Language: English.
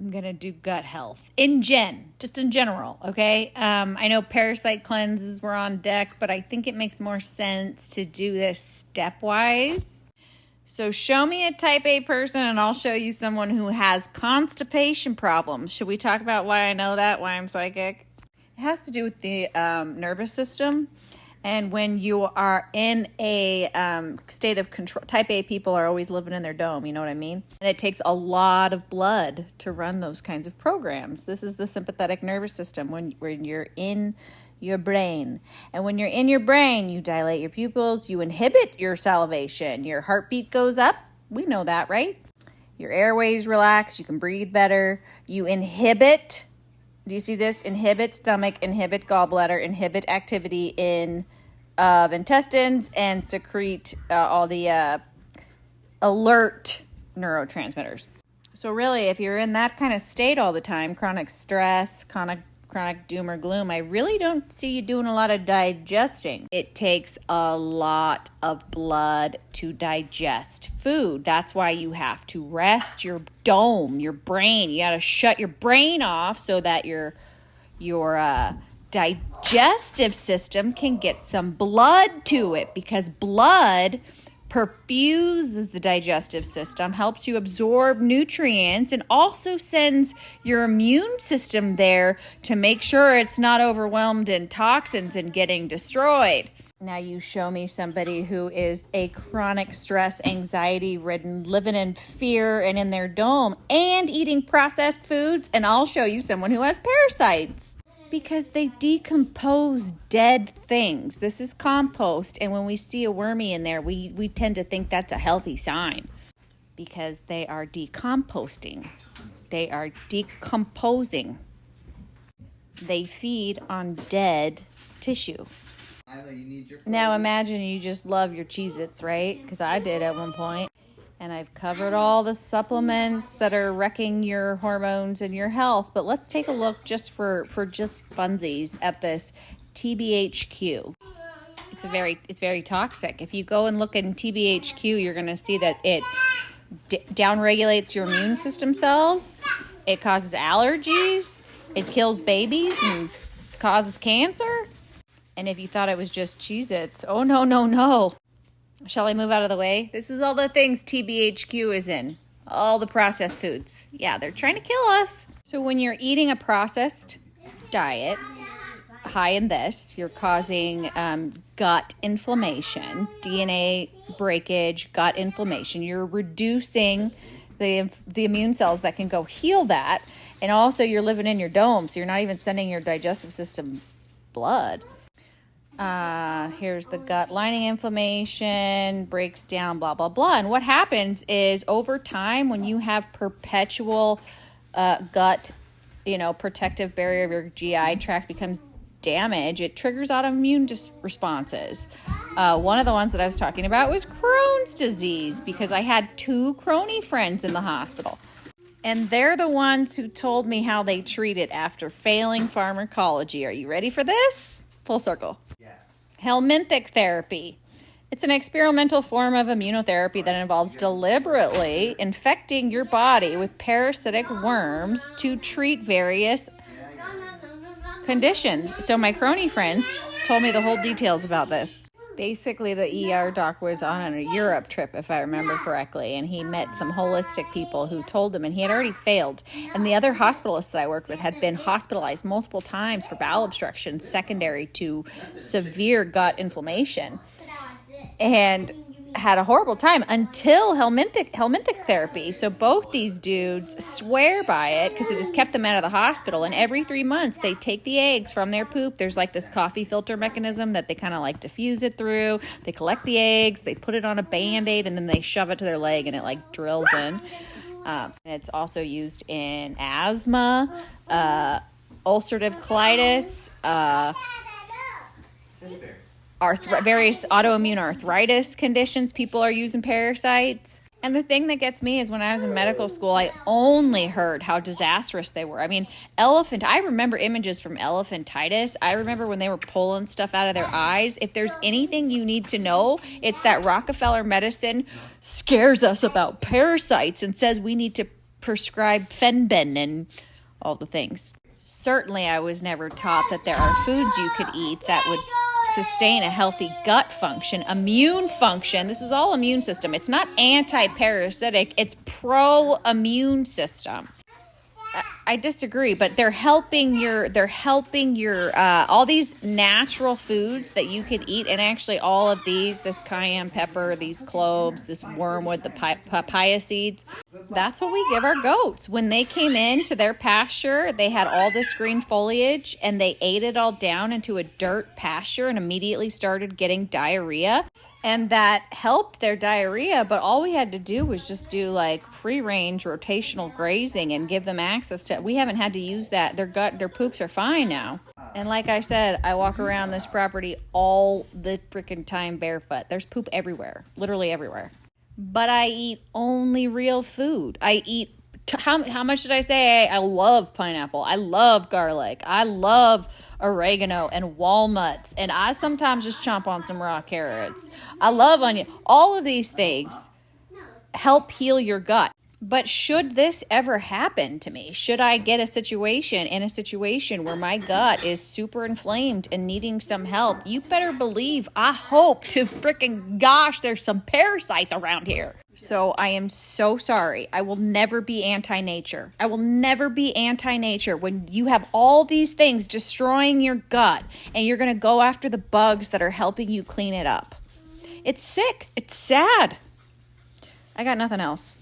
I'm going to do gut health just in general, okay? I know parasite cleanses were on deck, but I think it makes more sense to do this stepwise. So show me a type A person and I'll show you someone who has constipation problems. Should we talk about why I know that, why I'm psychic? It has to do with the nervous system. And when you are in a state of control, type A people are always living in their dome, you know what I mean? And it takes a lot of blood to run those kinds of programs. This is the sympathetic nervous system when you're in your brain. And when you're in your brain, you dilate your pupils, you inhibit your salivation, your heartbeat goes up. We know that, right? Your airways relax, you can breathe better, you inhibit. Do you see this? Inhibit stomach, inhibit gallbladder, inhibit activity of intestines, and secrete all the alert neurotransmitters. So really, if you're in that kind of state all the time, chronic stress, chronic doom or gloom, I really don't see you doing a lot of digesting. It takes a lot of blood to digest food. That's why you have to rest your dome, your brain. You got to shut your brain off so that your digestive system can get some blood to it, because blood perfuses the digestive system, helps you absorb nutrients, and also sends your immune system there to make sure it's not overwhelmed in toxins and getting destroyed. Now you show me somebody who is a chronic stress, anxiety-ridden, living in fear and in their dome and eating processed foods, and I'll show you someone who has parasites. Because they decompose dead things. This is compost, and when we see a wormy in there, we tend to think that's a healthy sign, because they are decomposting. They are decomposing. They feed on dead tissue. Now imagine you just love your Cheez-Its, right? Because I did at one point. And I've covered all the supplements that are wrecking your hormones and your health. But let's take a look just for just funsies at this TBHQ. It's very toxic. If you go and look in TBHQ, you're going to see that it downregulates your immune system cells. It causes allergies. It kills babies and causes cancer. And if you thought it was just Cheez-Its, oh no. Shall I move out of the way? This is all the things TBHQ is in. All the processed foods. Yeah, they're trying to kill us. So when you're eating a processed diet, high in this, you're causing gut inflammation, DNA breakage, gut inflammation. You're reducing the immune cells that can go heal that. And also you're living in your dome, so you're not even sending your digestive system blood. Here's the gut lining inflammation, breaks down, blah, blah, blah. And what happens is over time, when you have perpetual gut, protective barrier of your GI tract becomes damaged, it triggers autoimmune responses. One of the ones that I was talking about was Crohn's disease, because I had 2 Crony friends in the hospital. And they're the ones who told me how they treat it after failing pharmacology. Are you ready for this? Full circle. Yes. Helminthic therapy. It's an experimental form of immunotherapy that involves deliberately infecting your body with parasitic worms to treat various conditions. So my crony friends told me the whole details about this. Basically, the ER doc was on a Europe trip, if I remember correctly, and he met some holistic people who told him, and he had already failed. And the other hospitalists that I worked with had been hospitalized multiple times for bowel obstruction secondary to severe gut inflammation, and had a horrible time until helminthic therapy. So both these dudes swear by it because it has kept them out of the hospital. And every 3 months, they take the eggs from their poop. There's like this coffee filter mechanism that they kind of like diffuse it through. They collect the eggs, they put it on a Band-Aid, and then they shove it to their leg, and it like drills in. It's also used in asthma, ulcerative colitis, various autoimmune arthritis conditions. People are using parasites. And the thing that gets me is when I was in medical school, I only heard how disastrous they were. I mean, I remember images from elephantitis. I remember when they were pulling stuff out of their eyes. If there's anything you need to know, it's that Rockefeller medicine scares us about parasites and says we need to prescribed Fenbin and all the things. Certainly, I was never taught that there are foods you could eat that would sustain a healthy gut function, immune function. This is all immune system. It's not anti-parasitic. It's pro-immune system. I disagree, but they're helping your all these natural foods that you could eat, and actually all of these, this cayenne pepper, these cloves, this wormwood, the papaya seeds, that's what we give our goats. When they came into their pasture, they had all this green foliage and they ate it all down into a dirt pasture and immediately started getting diarrhea. And that helped their diarrhea, but all we had to do was just do like free range rotational grazing and give them access to, we haven't had to use that. Their poops are fine now. And like I said, I walk around this property all the freaking time barefoot. There's poop everywhere, literally everywhere. But I eat only real food. I eat, how much did I say? I love pineapple. I love garlic. I love oregano and walnuts, and I sometimes just chomp on some raw carrots. I love onion. All of these things help heal your gut. But should this ever happen to me, should I get a situation where my gut is super inflamed and needing some help, you better believe I hope to freaking gosh there's some parasites around here. So I am so sorry. I will never be anti-nature. I will never be anti-nature when you have all these things destroying your gut and you're going to go after the bugs that are helping you clean it up. It's sick. It's sad. I got nothing else.